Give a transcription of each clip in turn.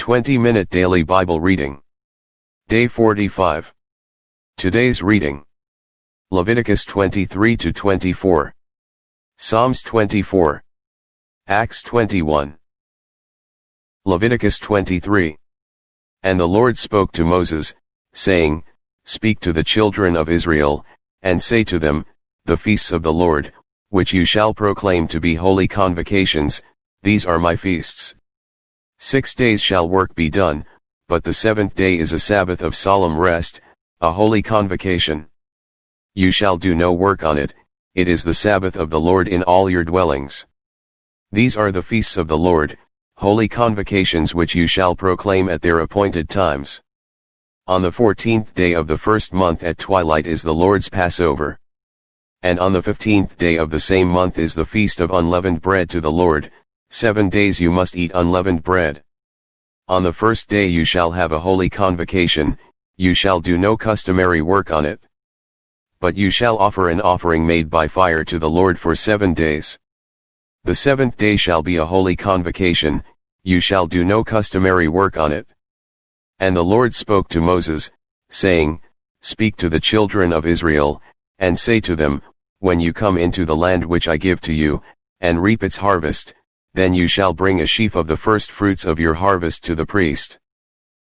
20-minute daily Bible reading. Day 45. Today's reading: Leviticus 23 to 24, Psalms 24, Acts 21. Leviticus 23. And the Lord spoke to Moses, saying, Speak to the children of Israel, and say to them, The feasts of the Lord, which you shall proclaim to be holy convocations, these are my feasts. 6 days shall work be done, but the seventh day is a Sabbath of solemn rest, a holy convocation. You shall do no work on it, it is the Sabbath of the Lord in all your dwellings. These are the feasts of the Lord, holy convocations which you shall proclaim at their appointed times. On the 14th day of the first month at twilight is the Lord's Passover. And on the 15th day of the same month is the feast of unleavened bread to the Lord. 7 days you must eat unleavened bread. On the first day you shall have a holy convocation, you shall do no customary work on it. But you shall offer an offering made by fire to the Lord for 7 days. The seventh day shall be a holy convocation, you shall do no customary work on it. And the Lord spoke to Moses, saying, Speak to the children of Israel, and say to them, When you come into the land which I give to you, and reap its harvest, then you shall bring a sheaf of the first fruits of your harvest to the priest.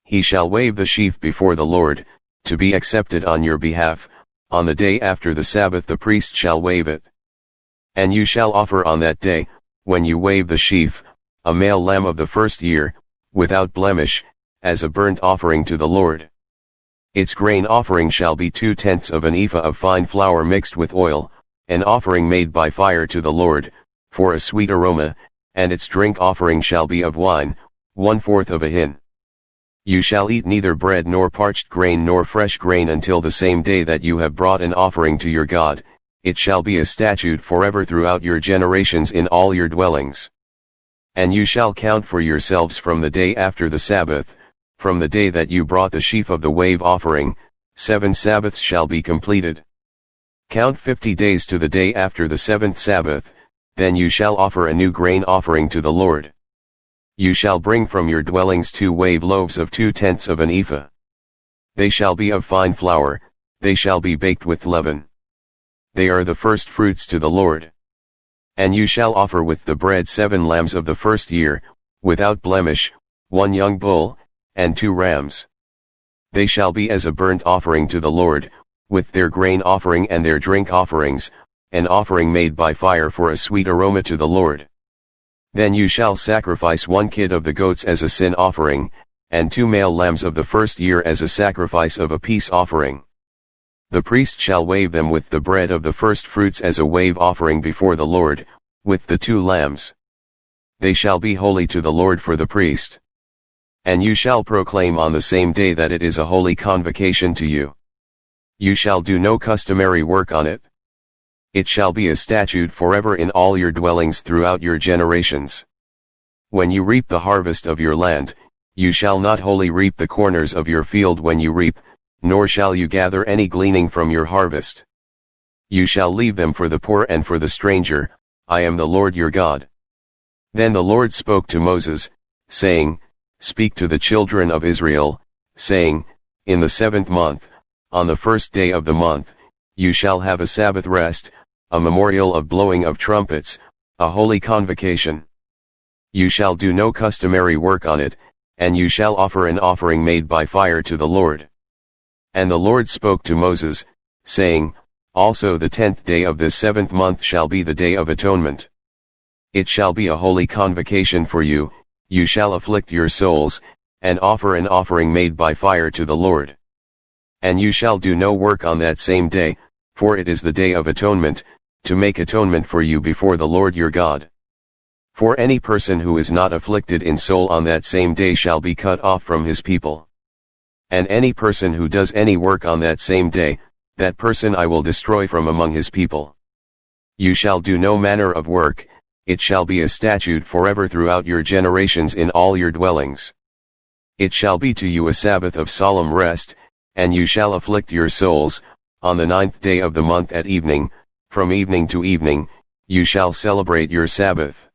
He shall wave the sheaf before the Lord, to be accepted on your behalf. On the day after the Sabbath the priest shall wave it. And you shall offer on that day, when you wave the sheaf, a male lamb of the first year, without blemish, as a burnt offering to the Lord. Its grain offering shall be 2/10 of an ephah of fine flour mixed with oil, an offering made by fire to the Lord, for a sweet aroma, and its drink offering shall be of wine, 1/4 of a hin. You shall eat neither bread nor parched grain nor fresh grain until the same day that you have brought an offering to your God. It shall be a statute forever throughout your generations in all your dwellings. And you shall count for yourselves from the day after the Sabbath, from the day that you brought the sheaf of the wave offering, 7 Sabbaths shall be completed. Count 50 days to the day after the 7th Sabbath, then you shall offer a new grain offering to the Lord. You shall bring from your dwellings 2 wave loaves of 2/10 of an ephah. They shall be of fine flour, they shall be baked with leaven. They are the first fruits to the Lord. And you shall offer with the bread 7 lambs of the first year, without blemish, 1 young bull, and 2 rams. They shall be as a burnt offering to the Lord, with their grain offering and their drink offerings, an offering made by fire for a sweet aroma to the Lord. Then you shall sacrifice 1 kid of the goats as a sin offering, and 2 male lambs of the first year as a sacrifice of a peace offering. The priest shall wave them with the bread of the first fruits as a wave offering before the Lord, with the 2 lambs. They shall be holy to the Lord for the priest. And you shall proclaim on the same day that it is a holy convocation to you. You shall do no customary work on it. It shall be a statute forever in all your dwellings throughout your generations. When you reap the harvest of your land, you shall not wholly reap the corners of your field when you reap, nor shall you gather any gleaning from your harvest. You shall leave them for the poor and for the stranger. I am the Lord your God. Then the Lord spoke to Moses, saying, Speak to the children of Israel, saying, In the 7th month, on the first day of the month, you shall have a Sabbath rest, a memorial of blowing of trumpets, a holy convocation. You shall do no customary work on it, and you shall offer an offering made by fire to the Lord. And the Lord spoke to Moses, saying, Also the 10th day of this 7th month shall be the day of atonement. It shall be a holy convocation for you, you shall afflict your souls, and offer an offering made by fire to the Lord. And you shall do no work on that same day, for it is the day of atonement, to make atonement for you before the Lord your God. For any person who is not afflicted in soul on that same day shall be cut off from his people. And any person who does any work on that same day, that person I will destroy from among his people. You shall do no manner of work, it shall be a statute forever throughout your generations in all your dwellings. It shall be to you a Sabbath of solemn rest, and you shall afflict your souls. On the 9th day of the month at evening, from evening to evening, you shall celebrate your Sabbath.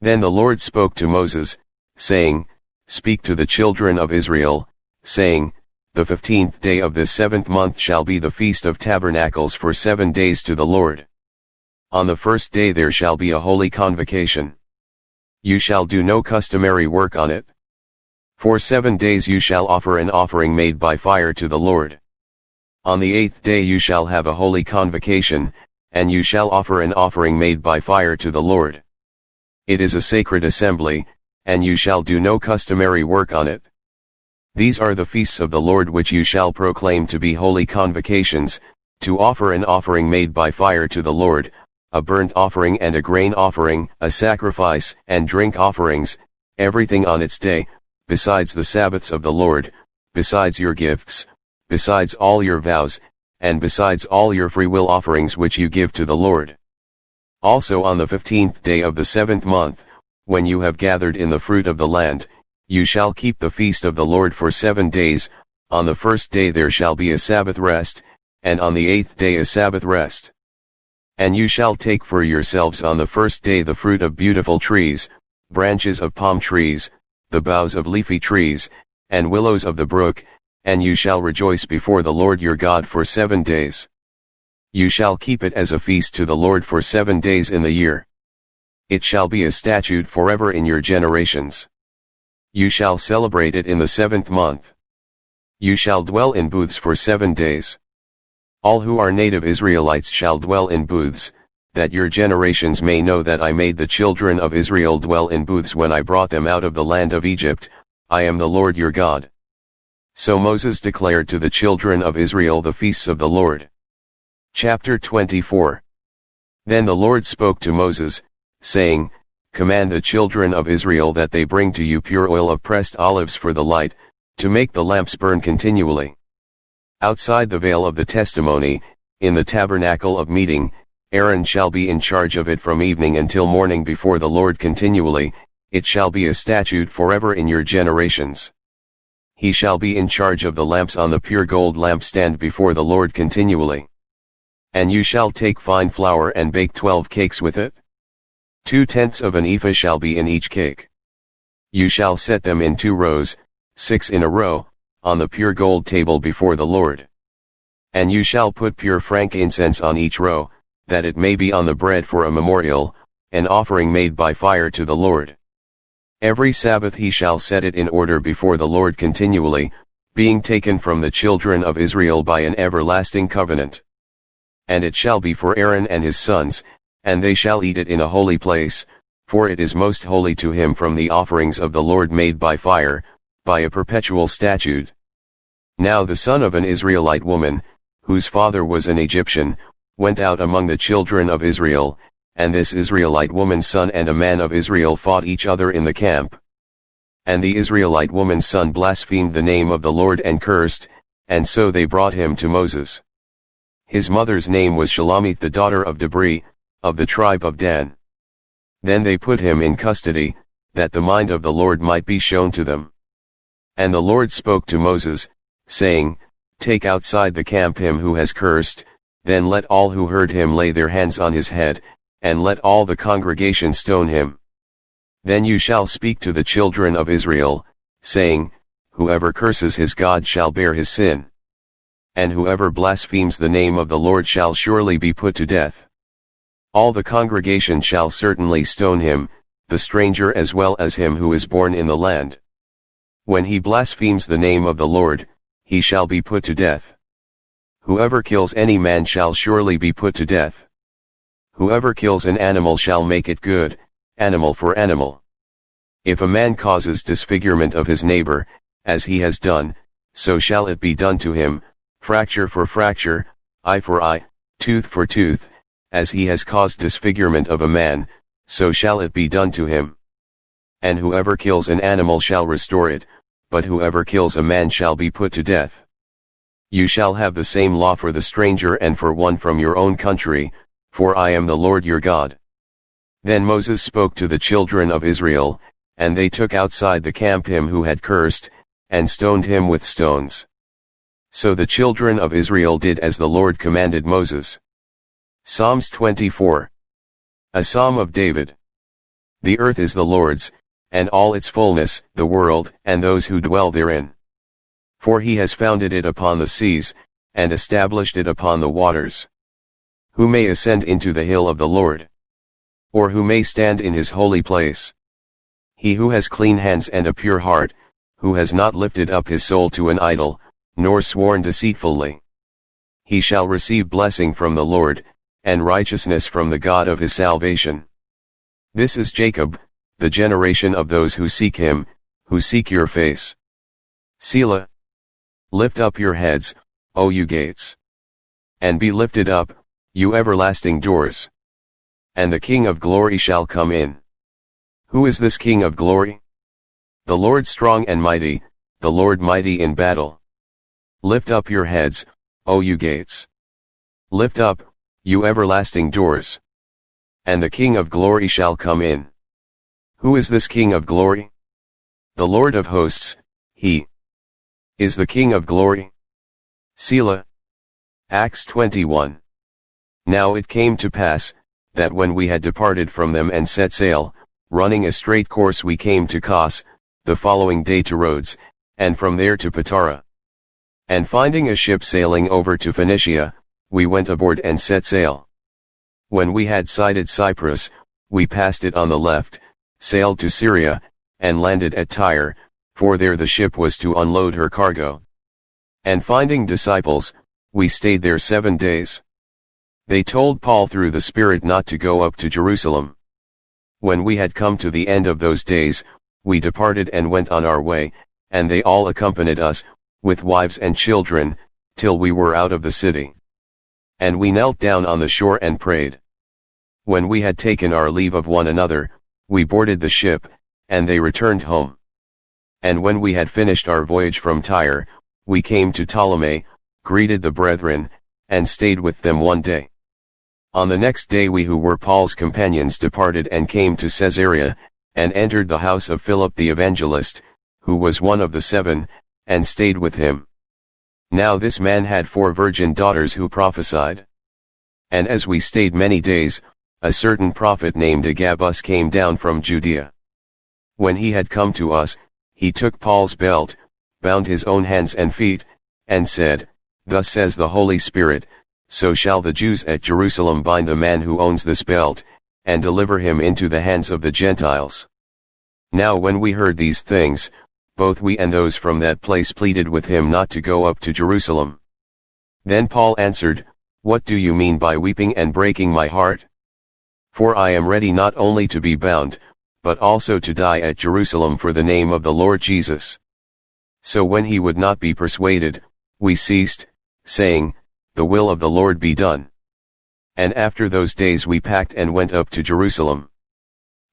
Then the Lord spoke to Moses, saying, Speak to the children of Israel, saying, The 15th day of this 7th month shall be the Feast of Tabernacles for 7 days to the Lord. On the first day there shall be a holy convocation. You shall do no customary work on it. For 7 days you shall offer an offering made by fire to the Lord. On the 8th day you shall have a holy convocation, and you shall offer an offering made by fire to the Lord. It is a sacred assembly, and you shall do no customary work on it. These are the feasts of the Lord which you shall proclaim to be holy convocations, to offer an offering made by fire to the Lord, a burnt offering and a grain offering, a sacrifice and drink offerings, everything on its day, besides the Sabbaths of the Lord, besides your gifts, besides all your vows, and besides all your freewill offerings which you give to the Lord. Also on the 15th day of the 7th month, when you have gathered in the fruit of the land, you shall keep the feast of the Lord for 7 days. On the first day there shall be a Sabbath rest, and on the 8th day a Sabbath rest. And you shall take for yourselves on the first day the fruit of beautiful trees, branches of palm trees, the boughs of leafy trees, and willows of the brook, and you shall rejoice before the Lord your God for 7 days. You shall keep it as a feast to the Lord for 7 days in the year. It shall be a statute forever in your generations. You shall celebrate it in the 7th month. You shall dwell in booths for 7 days. All who are native Israelites shall dwell in booths, that your generations may know that I made the children of Israel dwell in booths when I brought them out of the land of Egypt. I am the Lord your God. So Moses declared to the children of Israel the feasts of the Lord. Chapter 24. Then the Lord spoke to Moses, saying, Command the children of Israel that they bring to you pure oil of pressed olives for the light, to make the lamps burn continually. Outside the veil of the testimony, in the tabernacle of meeting, Aaron shall be in charge of it from evening until morning before the Lord continually. It shall be a statute forever in your generations. He shall be in charge of the lamps on the pure gold lampstand before the Lord continually. And you shall take fine flour and bake 12 cakes with it. 2/10 of an ephah shall be in each cake. You shall set them in 2 rows, 6 in a row, on the pure gold table before the Lord. And you shall put pure frankincense on each row, that it may be on the bread for a memorial, an offering made by fire to the Lord. Every Sabbath he shall set it in order before the Lord continually, being taken from the children of Israel by an everlasting covenant. And it shall be for Aaron and his sons, and they shall eat it in a holy place, for it is most holy to him from the offerings of the Lord made by fire, by a perpetual statute. Now the son of an Israelite woman, whose father was an Egyptian, went out among the children of Israel, and this Israelite woman's son and a man of Israel fought each other in the camp. And the Israelite woman's son blasphemed the name of the Lord and cursed, and so they brought him to Moses. His mother's name was Shelomith the daughter of Debri, of the tribe of Dan. Then they put him in custody, that the mind of the Lord might be shown to them. And the Lord spoke to Moses, saying, Take outside the camp him who has cursed, then let all who heard him lay their hands on his head, and let all the congregation stone him. Then you shall speak to the children of Israel, saying, Whoever curses his God shall bear his sin. And whoever blasphemes the name of the Lord shall surely be put to death. All the congregation shall certainly stone him, the stranger as well as him who is born in the land. When he blasphemes the name of the Lord, he shall be put to death. Whoever kills any man shall surely be put to death. Whoever kills an animal shall make it good, animal for animal. If a man causes disfigurement of his neighbor, as he has done, so shall it be done to him, fracture for fracture, eye for eye, tooth for tooth, as he has caused disfigurement of a man, so shall it be done to him. And whoever kills an animal shall restore it, but whoever kills a man shall be put to death. You shall have the same law for the stranger and for one from your own country, for I am the Lord your God. Then Moses spoke to the children of Israel, and they took outside the camp him who had cursed, and stoned him with stones. So the children of Israel did as the Lord commanded Moses. Psalms 24. A Psalm of David. The earth is the Lord's, and all its fullness, the world, and those who dwell therein. For he has founded it upon the seas, and established it upon the waters. Who may ascend into the hill of the Lord? Or who may stand in his holy place? He who has clean hands and a pure heart, who has not lifted up his soul to an idol, nor sworn deceitfully. He shall receive blessing from the Lord, and righteousness from the God of his salvation. This is Jacob, the generation of those who seek him, who seek your face. Selah. Lift up your heads, O you gates. And be lifted up, you everlasting doors. And the King of glory shall come in. Who is this King of glory? The Lord strong and mighty, the Lord mighty in battle. Lift up your heads, O you gates. Lift up, you everlasting doors. And the King of glory shall come in. Who is this King of glory? The Lord of hosts, he is the King of glory. Selah. Acts 21. Now it came to pass, that when we had departed from them and set sail, running a straight course, we came to Kos, the following day to Rhodes, and from there to Patara. And finding a ship sailing over to Phoenicia, we went aboard and set sail. When we had sighted Cyprus, we passed it on the left, sailed to Syria, and landed at Tyre, for there the ship was to unload her cargo. And finding disciples, we stayed there 7 days. They told Paul through the Spirit not to go up to Jerusalem. When we had come to the end of those days, we departed and went on our way, and they all accompanied us, with wives and children, till we were out of the city. And we knelt down on the shore and prayed. When we had taken our leave of one another, we boarded the ship, and they returned home. And when we had finished our voyage from Tyre, we came to Ptolemy, greeted the brethren, and stayed with them 1 day. On the next day we who were Paul's companions departed and came to Caesarea, and entered the house of Philip the evangelist, who was one of the 7, and stayed with him. Now this man had 4 virgin daughters who prophesied. And as we stayed many days, a certain prophet named Agabus came down from Judea. When he had come to us, he took Paul's belt, bound his own hands and feet, and said, Thus says the Holy Spirit, so shall the Jews at Jerusalem bind the man who owns this belt, and deliver him into the hands of the Gentiles. Now when we heard these things, both we and those from that place pleaded with him not to go up to Jerusalem. Then Paul answered, What do you mean by weeping and breaking my heart? For I am ready not only to be bound, but also to die at Jerusalem for the name of the Lord Jesus. So when he would not be persuaded, we ceased, saying, The will of the Lord be done. And after those days we packed and went up to Jerusalem.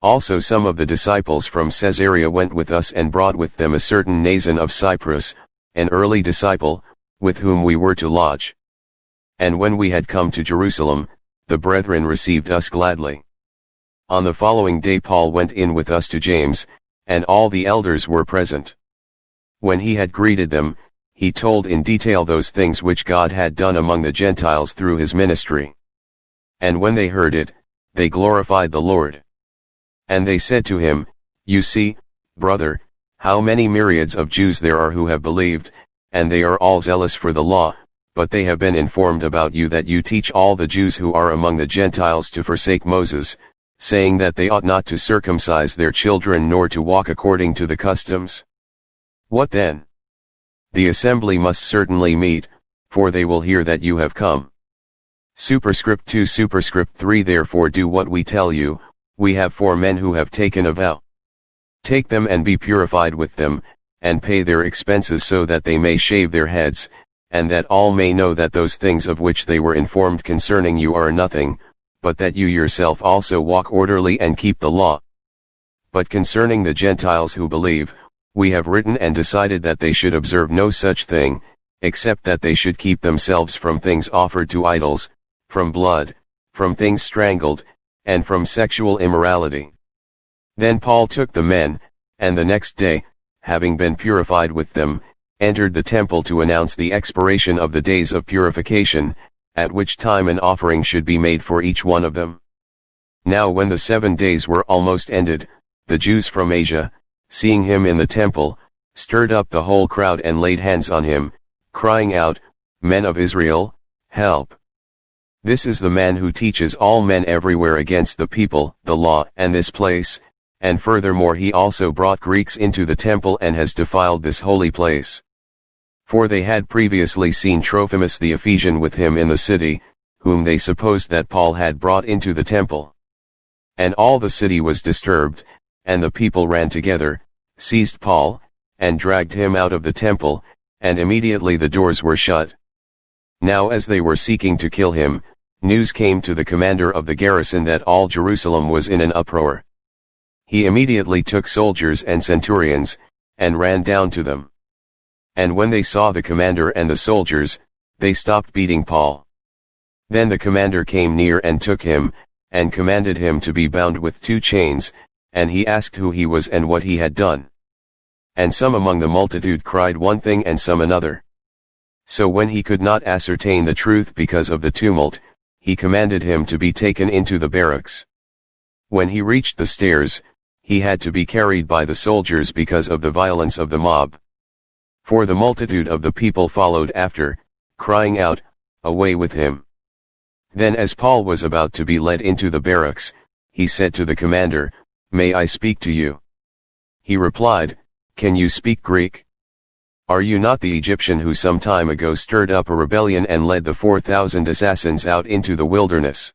Also some of the disciples from Caesarea went with us and brought with them a certain Nason of Cyprus, an early disciple, with whom we were to lodge. And when we had come to Jerusalem, the brethren received us gladly. On the following day Paul went in with us to James, and all the elders were present. When he had greeted them, he told in detail those things which God had done among the Gentiles through his ministry. And when they heard it, they glorified the Lord. And they said to him, You see, brother, how many myriads of Jews there are who have believed, and they are all zealous for the law, but they have been informed about you that you teach all the Jews who are among the Gentiles to forsake Moses, saying that they ought not to circumcise their children nor to walk according to the customs. What then? The assembly must certainly meet, for they will hear that you have come. Superscript 2 Superscript 3 Therefore do what we tell you, we have 4 men who have taken a vow. Take them and be purified with them, and pay their expenses so that they may shave their heads, and that all may know that those things of which they were informed concerning you are nothing, but that you yourself also walk orderly and keep the law. But concerning the Gentiles who believe, we have written and decided that they should observe no such thing, except that they should keep themselves from things offered to idols, from blood, from things strangled, and from sexual immorality. Then Paul took the men, and the next day, having been purified with them, entered the temple to announce the expiration of the days of purification, at which time an offering should be made for each one of them. Now when the 7 days were almost ended, the Jews from Asia, seeing him in the temple, stirred up the whole crowd and laid hands on him, crying out, "Men of Israel, help! This is the man who teaches all men everywhere against the people, the law, and this place, and furthermore he also brought Greeks into the temple and has defiled this holy place." For they had previously seen Trophimus the Ephesian with him in the city, whom they supposed that Paul had brought into the temple. And all the city was disturbed, and the people ran together, seized Paul, and dragged him out of the temple, and immediately the doors were shut. Now as they were seeking to kill him, news came to the commander of the garrison that all Jerusalem was in an uproar. He immediately took soldiers and centurions, and ran down to them. And when they saw the commander and the soldiers, they stopped beating Paul. Then the commander came near and took him, and commanded him to be bound with 2 chains, and he asked who he was and what he had done. And some among the multitude cried one thing and some another. So when he could not ascertain the truth because of the tumult, he commanded him to be taken into the barracks. When he reached the stairs, he had to be carried by the soldiers because of the violence of the mob. For the multitude of the people followed after, crying out, "Away with him!" Then as Paul was about to be led into the barracks, he said to the commander, "May I speak to you?" He replied, "Can you speak Greek? Are you not the Egyptian who some time ago stirred up a rebellion and led the 4,000 assassins out into the wilderness?"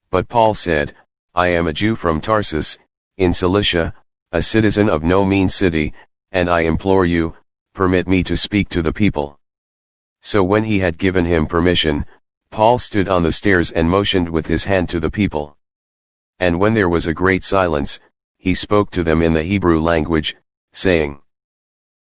But Paul said, "I am a Jew from Tarsus, in Cilicia, a citizen of no mean city, and I implore you, permit me to speak to the people." So when he had given him permission, Paul stood on the stairs and motioned with his hand to the people. And when there was a great silence, he spoke to them in the Hebrew language, saying,